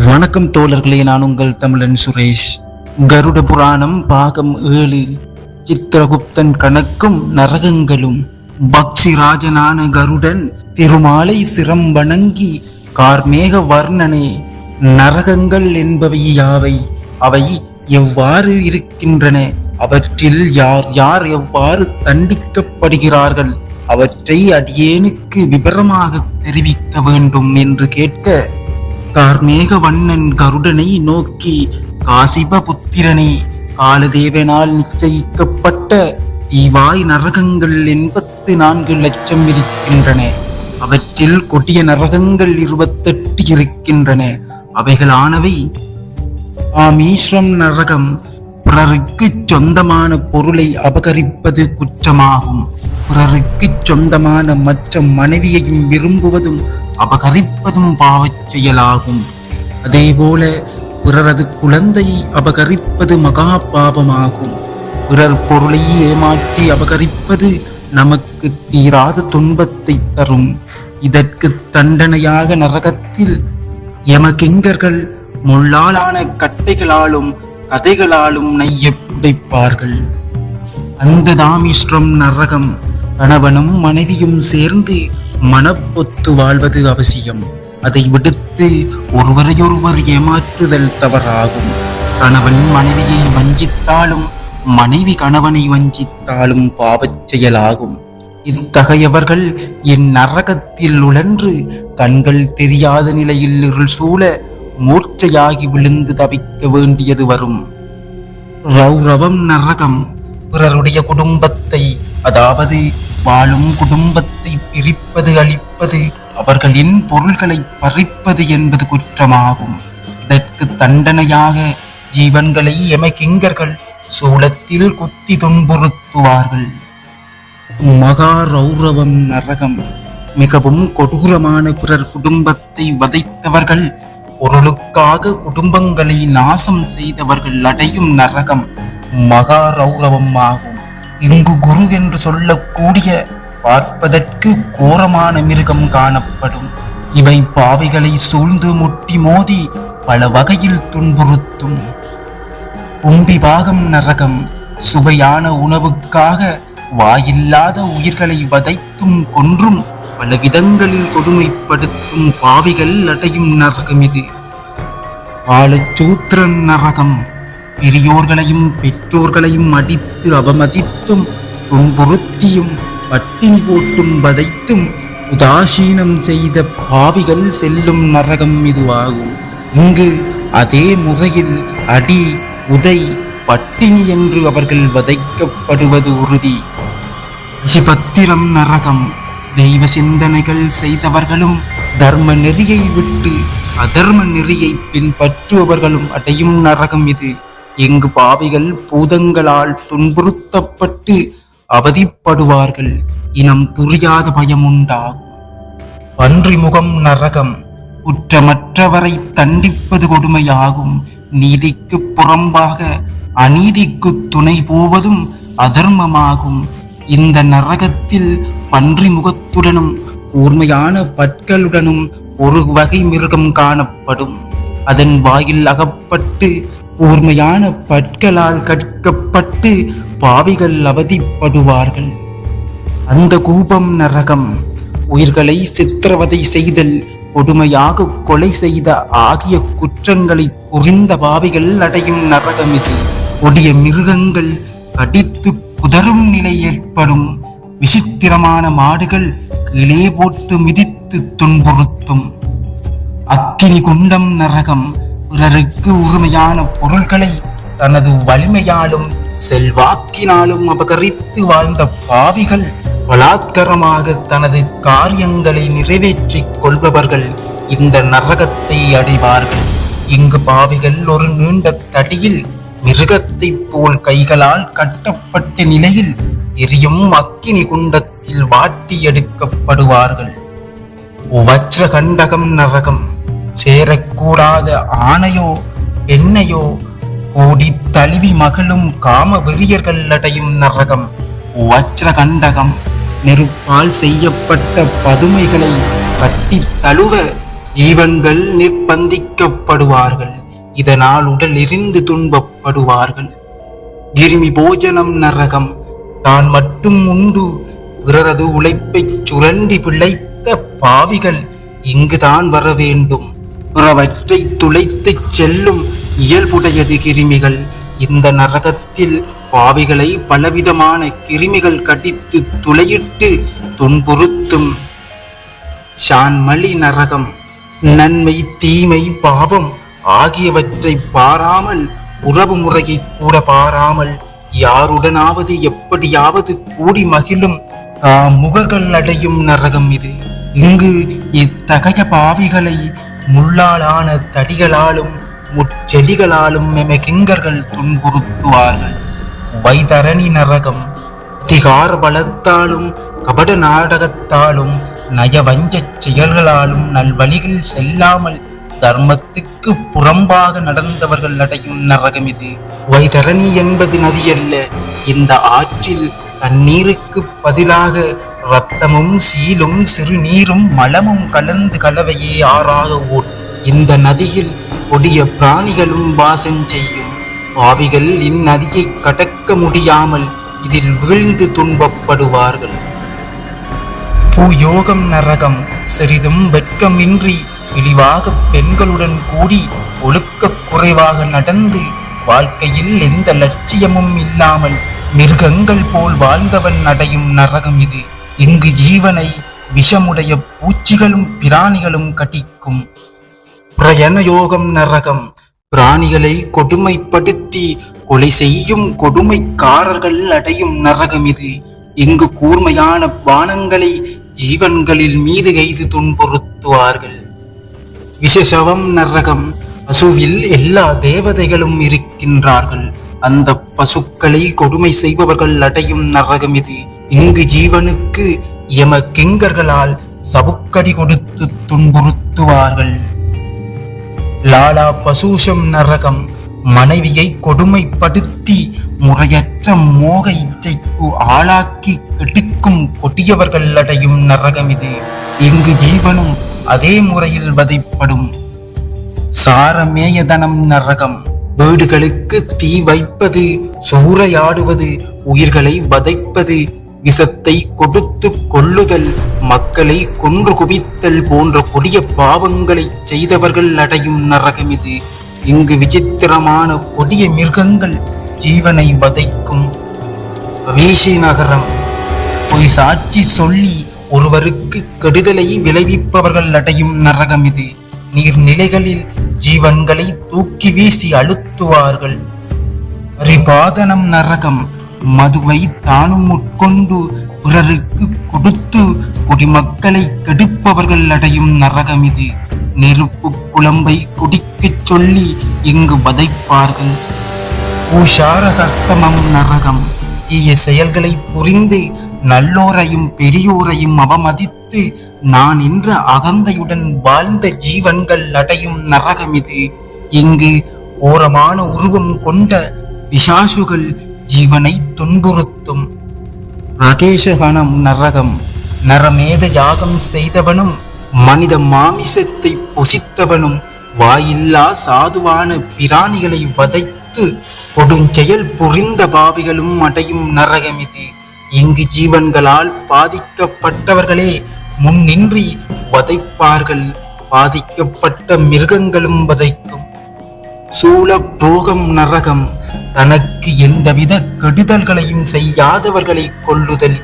வணக்கம் தோழர்களே, நான் உங்கள் தமிழன் சுரேஷ். கருட புராணம் பாகம் 7. சித்திரகுப்தன் கணக்கும் நரகங்களும். பக்ஷிராஜனான கருடன் திருமாலை சிரம் வணங்கி, கார்மேக வர்ணனே, நரகங்கள் என்பவை யாவை? அவை எவ்வாறு இருக்கின்றன? அவற்றில் யார் யார் எவ்வாறு தண்டிக்கப்படுகிறார்கள்? அவற்றை அடியேனுக்கு விபரமாக தெரிவிக்க வேண்டும் என்று கேட்க, கார்மேக வண்ணன் கருடனை நோக்கி, காசிப புத்திரனே, காலதேவனால் நிச்சயிக்கப்பட்ட தீவாய் நரகங்கள் 84 லட்சம் இருக்கின்றன. அவற்றில் கொடிய நரகங்கள் 28 இருக்கின்றன. அவைகளானவை: ஆமீஸ்வரம் நரகம், பிறருக்கு சொந்தமான பொருளை அபகரிப்பது குற்றமாகும். பிறருக்கு சொந்தமான மற்ற மனைவியையும் விரும்புவதும் அபகரிப்பதும் பாவச் செயலாகும். அதேபோல பிறரது குழந்தையை அபகரிப்பது மகா பாவமாகும். பிறர் பொருளை ஏமாற்றி அபகரிப்பது நமக்கு தீராத துன்பத்தை தரும். இதற்கு தண்டனையாக நரகத்தில் யமகிங்கர்கள் முள்ளாலான கட்டைகளாலும் கதைகளாலும் நைய புடைப்பார்கள். அந்த தாமிஸ்ரம் நரகம் கணவனும் மனைவியும் சேர்ந்து மனப்பொத்து வாழ்வது அவசியம். அதை விடுத்து ஒருவரையொருவர் ஏமாற்றுதல் தவறாகும். கணவன் மனைவியை வஞ்சித்தாலும் மனைவி கணவனை வஞ்சித்தாலும் பாவச் செயலாகும். இத்தகையவர்கள் என் நரகத்தில் உழன்று கண்கள் தெரியாத நிலையில் இருள் சூழ மூர்ச்சையாகி விழுந்து தவிக்க வேண்டியது வரும். ரௌரவம் நரகம், பிறருடைய குடும்பத்தை, அதாவது வாழும் குடும்பத்தை பிரிப்பது, அழிப்பது, அவர்களின் பொருள்களை பறிப்பது என்பது குற்றமாகும். இதற்கு தண்டனையாக ஜீவன்களை யமகிங்கர்கள் சூலத்தில் குத்தி துன்புறுத்துவார்கள். மகா ரௌரவம் நரகம், மிகவும் கொடூரமான பிறர் குடும்பத்தை வதைத்தவர்கள், பொருளுக்காக குடும்பங்களை நாசம் செய்தவர்கள் அடையும் நரகம் மகா ரௌரவம் ஆகும். இங்கு குரு என்று சொல்லக்கூடிய பார்ப்பதற்கு கோரமான மிருகம் காணப்படும். இவை பாவிகளை சூழ்ந்து முட்டி மோதி பல வகையில் துன்புறுத்தும். கும்பி பாகம் நரகம், சுவையான உணவுக்காக வாயில்லாத உயிர்களை வதைத்தும் கொன்றும் பல விதங்களில் கொடுமைப்படுத்தும் பாவிகள் அடையும் நரகம் இது. ஆலச்சூத்திரன் நரகம், பெரியோர்களையும் பெற்றோர்களையும் அடித்து அவமதித்தும் துன்புறுத்தியும் பட்டினி போட்டும் வதைத்தும் உதாசீனம் செய்த பாவிகள் செல்லும் நரகம் இதுவாகும். இங்கு அதே முறையில் அடி, உதை, பட்டினி என்று அவர்கள் வதைக்கப்படுவது உறுதி. சிபத்திரம் நரகம், தெய்வ சிந்தனைகள் செய்தவர்களும் தர்ம நெறியை விட்டு அதர்ம நெறியை பின்பற்றுபவர்களும் அடையும் நரகம் இது. இங்கு பாவிகள் பூதங்களால் துன்புறுத்தப்பட்டு அவதிப்படுவார்கள். இனம் புரியாத பயம் உண்டாகும். பன்றிமுகம் நரகம், குற்றமற்றவரை தண்டிப்பது கொடுமையாகும். நீதிக்கு புறம்பாக அநீதிக்கு துணை போவதும் அதர்மமாகும். இந்த நரகத்தில் பன்றி முகத்துடனும் கூர்மையான பற்களுடனும் ஒரு வகை மிருகம் காணப்படும். அதன் வாயில் அகப்பட்டு கூர்மையான பற்களால் கடிக்கப்பட்டு பாவிகள் அவதிப்படுவார்கள். அந்த கூபம் நரகம், உயிர்களை சித்திரவதை செய்தல், கொடுமையாக கொலை செய்த ஆகிய குற்றங்களை புரிந்த பாவிகள் அடையும் நரகம் இது. கொடிய மிருகங்கள் கடித்து குதறும் நிலை ஏற்படும். விசித்திரமான மாடுகள் கீழே போட்டு மிதித்து துன்புறுத்தும். அக்கினி குண்டம் நரகம், பிறருக்கு உரிமையான பொருள்களை தனது வலிமையாலும் செல்வாக்கினாலும் அபகரித்து வாழ்ந்த பாவிகள் பலாத்காரமாக தனது காரியங்களை நிறைவேற்றிக் கொள்பவர்கள் இந்த நரகத்தை அடைவார்கள். இங்கு பாவிகள் ஒரு நீண்ட தடியில் மிருகத்தை போல் கைகளால் கட்டப்பட்ட நிலையில் எரியும் அக்கினி குண்டத்தில் வாட்டி எடுக்கப்படுவார்கள். வஜ்ரகண்டகம் நரகம், சேரக்கூடாத ஆணையோ பெண்ணையோ கூடி தழுவி மகளும் காம வெறியர்கள் அடையும் நரகம் வஜ்ரகண்டகம். நெருப்பால் செய்யப்பட்ட பதுமைகளை கட்டி தழுவ ஜீவன்கள் நிர்பந்திக்கப்படுவார்கள். இதனால் உடல் எரிந்து துன்பப்படுவார்கள். கிருமி போஜனம் நரகம். தான் மட்டும் உண்டு பிறரது உழைப்பை சுரண்டி பிழைத்த பாவிகள் இங்குதான் வர வேண்டும். பிறவற்றை துளைத்து செல்லும் இயல்புடையது கிருமிகள். இந்த நரகத்தில் பாவிகளை பலவிதமான கிருமிகள் கடித்து துளையிட்டு துன்புறுத்தும். ஷான்மலி நரகம். நன்மை தீமை பாவம் ஆகியவற்றை பாராமல், உறவு முறையை கூட பாராமல், யாருடனாவது எப்படியாவது கூடி மகிழும் முகர்கள் அடையும் நரகம் இது. இங்கு இத்தகைய பாவிகளை முள்ளாலான தடிகளாலும் முச்செடிகளாலும் கிங்கர்கள் துன்புறுத்துவார்கள். வைதரணி நரகம். அதிகார பலத்தாலும் கபட நாடகத்தாலும் நயவஞ்ச செயல்களாலும் நல்வழிகளில் செல்லாமல் தர்மத்துக்கு புறம்பாக நடந்தவர்கள் அடையும் நரகம் இது. வைதரணி என்பது நதியல்ல. இந்த ஆற்றில் தண்ணீருக்கு பதிலாக இரத்தமும் சீலும் சிறுநீரும் மலமும் கலந்து கலவையே ஆறாக ஓடும். இந்த நதியில் கொடிய பிராணிகளும் வாசம் செய்யும். பாவிகள் இந்நதியை கடக்க முடியாமல் இதில் வீழ்ந்து துன்பப்படுவார்கள். பூயோகம் நரகம். சிறிதும் வெட்கமின்றி இழிவாக பெண்களுடன் கூடி ஒழுக்க குறைவாக நடந்து வாழ்க்கையில் எந்த லட்சியமும் இல்லாமல் மிருகங்கள் போல் வாழ்ந்தவன் அடையும் நரகம் இது. இங்கு ஜீவனை விஷமுடைய பூச்சிகளும் பிராணிகளும் கடிக்கும். பிரயணயோகம் நரகம். பிராணிகளை கொடுமைப்படுத்தி கொலை செய்யும் கொடுமைக்காரர்கள் அடையும் நரகம் இது. இங்கு கூர்மையான பானங்களை ஜீவன்களில் மீது எய்து துன்புறுத்துவார்கள். விஷசவம் நரகம். பசுவில் எல்லா தேவதைகளும் இருக்கின்றார்கள். அந்த பசுக்களை கொடுமை செய்பவர்கள் அடையும் நரகம் இது. இங்கு ஜீவனுக்கு யம கிங்கர்களால் சவுக்கடி கொடுத்து துன்புறுத்துவார்கள். லாலா பசூஷம் நரகம். மனைவியை கொடுமைப்படுத்தி முறையற்ற மோக இச்சைக்கு ஆளாக்கி கெடுக்கும் கொடியவர்கள் அடையும் நரகம் இது. இங்கு ஜீவனும் அதே முறையில் வதைப்படும். சாரமேயதனம் நரகம். வீடுகளுக்கு தீ வைப்பது, சூறையாடுவது, உயிர்களை வதைப்பது, விஷத்தை கொடுத்து கொள்ளுதல், மக்களை கொன்று குவித்தல் போன்ற கொடிய பாவங்களை செய்தவர்கள் அடையும் நரகம் இது. இங்கு விசித்திரமான கொடிய மிருகங்கள் ஜீவனை வதைக்கும். வீசி நகரம். பொய் சாட்சி சொல்லி ஒருவருக்கு கெடுதலை விளைவிப்பவர்கள் அடையும் நரகம் இது. நீர்நிலைகளில் ஜீவன்களை தூக்கி வீசி அழுத்துவார்கள். பரிபாதனம் நரகம். மதுவை தானும் உட்கொண்டு பிறருக்கு கொடுத்து குடிமக்களை கெடுப்பவர்கள் அடையும் நரகம் இது. நெருப்பு குழம்பை குடிக்கச் சொல்லி இங்கு வதைப்பார்கள். பூஷாரகர்த்தமம் நரகம். தீய செயல்களை புரிந்து நல்லோரையும் பெரியோரையும் அவமதித்து நான் என்ற அகந்தையுடன் வாழ்ந்த ஜீவன்கள் அடையும் நரகம் இது. இங்கு ஓரமான உருவம் கொண்ட பிசாசுகள் ஜீவனை துன்புறுத்தும். ரகேஷகணம் நரகம். நரமேத யாகம் செய்தவனும் மனித மாமிசத்தை பொசித்தவனும் வாயில்லா சாதுவான பிராணிகளை வதைத்து கொடுஞ்செயல் புரிந்த பாவிகளும் அடையும் நரகம் இது. இங்கு ஜீவன்களால் பாதிக்கப்பட்டவர்களே முன்னின்றி வதைப்பார்கள். பாதிக்கப்பட்ட மிருகங்களும் வதைக்கும். சூழ போகம் நரகம். தனக்கு எந்தவித கெடுதல்களையும் செய்யாதவர்களை கொல்லுதல்,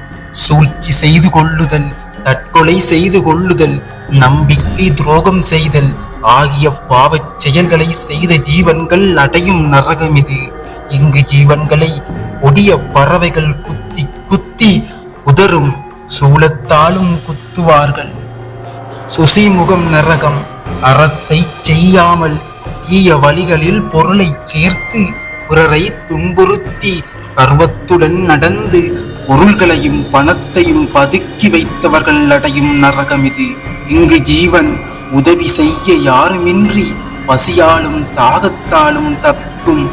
சூழ்ச்சி செய்து கொள்ளுதல், தற்கொலை செய்து கொள்ளுதல், நம்பிக்கை துரோகம் செய்தல் ஆகிய பாவச் செயல்களை செய்த ஜீவன்கள் அடையும் நரகம் இது. இங்கு ஜீவன்களை கொடிய பறவைகள் குத்தி குத்தி உதரும். சூலத்தாலும் குத்துவார்கள். சுசிமுகம் நரகம். அறத்தை செய்யாமல் தீய வழிகளில் பொருளை சேர்த்து பிறரை துன்புறுத்தி கர்வத்துடன் நடந்து பொருள்களையும் பணத்தையும் பதுக்கி வைத்தவர்கள் அடையும் நரகம் இது. இங்கு ஜீவன் உதவி செய்ய யாருமின்றி பசியாலும் தாகத்தாலும் தப்பிக்கும்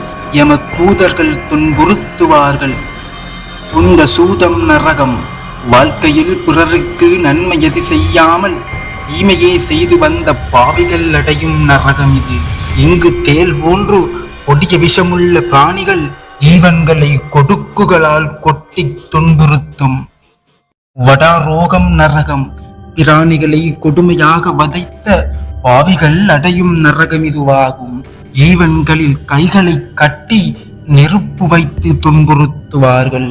எம தூதர்கள் துன்புறுத்துவார்கள். உந்த சூதம் நரகம். வாழ்க்கையில் பிறருக்கு நன்மை எது செய்யாமல் தீமையே செய்து வந்த பாவிகள் அடையும் நரகம் இது. இங்கு தேல் போன்று கொடிய விஷமுள்ள பிராணிகள் ஜீவன்களை கொடுக்குகளால் கொட்டி துன்புறுத்தும் வடாரோகம் நரகம். பிராணிகளை கொடுமையாக வதைத்த பாவிகள் அடையும் நரகம் இதுவாகும். ஜீவன்களில் கைகளை கட்டி நெருப்பு வைத்து துன்புறுத்துவார்கள்.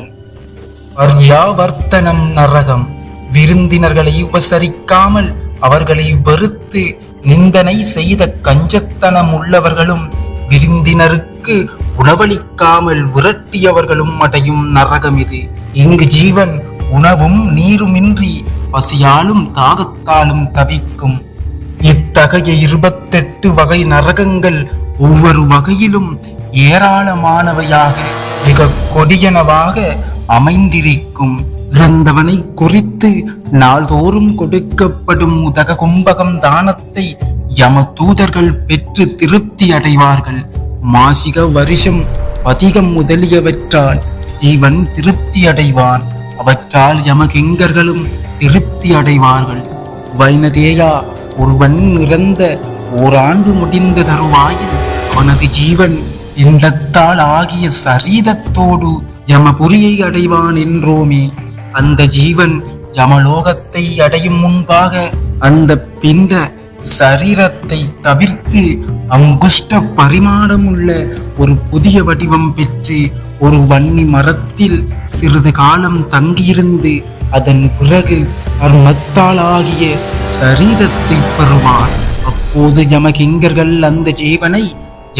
அர்யாவர்த்தனம் நரகம். விருந்தினர்களை உபசரிக்காமல் அவர்களை வெறுத்து நிந்தனை செய்த கஞ்சத்தனம் உள்ளவர்களும் விருந்தினருக்கு உணவளிக்காமல் விரட்டியவர்களும் அடையும் நரகம் இது. இங்கு ஜீவன் உணவும் நீருமின்றி பசியாலும் தாகத்தாலும் தவிக்கும். இத்தகைய 28 வகை நரகங்கள் ஒவ்வொரு வகையிலும் ஏராளமானவையாக மிக கொடியனவாக அமைந்திருக்கும். இறந்தவனை குறித்து நாள்தோறும் கொடுக்கப்படும் உதக கும்பகம் தானத்தை யம தூதர்கள் பெற்று திருப்தி அடைவார்கள். மாசிக வருஷம் அதிகம் முதலியவற்றால் ஜீவன் திருப்தி அடைவான். அவற்றால் யமகிங்கர்களும் திருப்தி அடைவார்கள். வைனதேயா, ஒருவன் இறந்த ஓராண்டு முடிந்த தருவாயில் அவனது ஜீவன் பிண்டத்தால் ஆகிய சரீரத்தோடு யமபுரியை அடைவான் என்றோமே. அந்த ஜீவன் யமலோகத்தை அடையும் முன்பாக அந்த பிண்ட சரீரத்தை தவிர்த்து அங்குஷ்ட பரிமாணமுள்ள ஒரு புதிய வடிவம் பெற்று ஒரு வன்னி மரத்தில் சிறிது காலம் தங்கியிருந்து அதன் பிறகு கர்மத்தால் ஆகிய சரீரத்தை பெறுவார். அப்போது யமகிங்கர்கள் அந்த ஜீவனை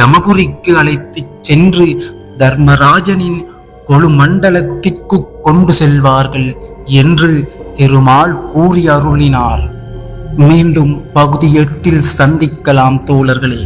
யமபுரிக்கு அழைத்துச் சென்று தர்மராஜனின் கொழுமண்டலத்திற்கு கொண்டு செல்வார்கள் என்று திருமால் கூறி அருளினார். மீண்டும் பகுதி 8 சந்திக்கலாம் தோழர்களே.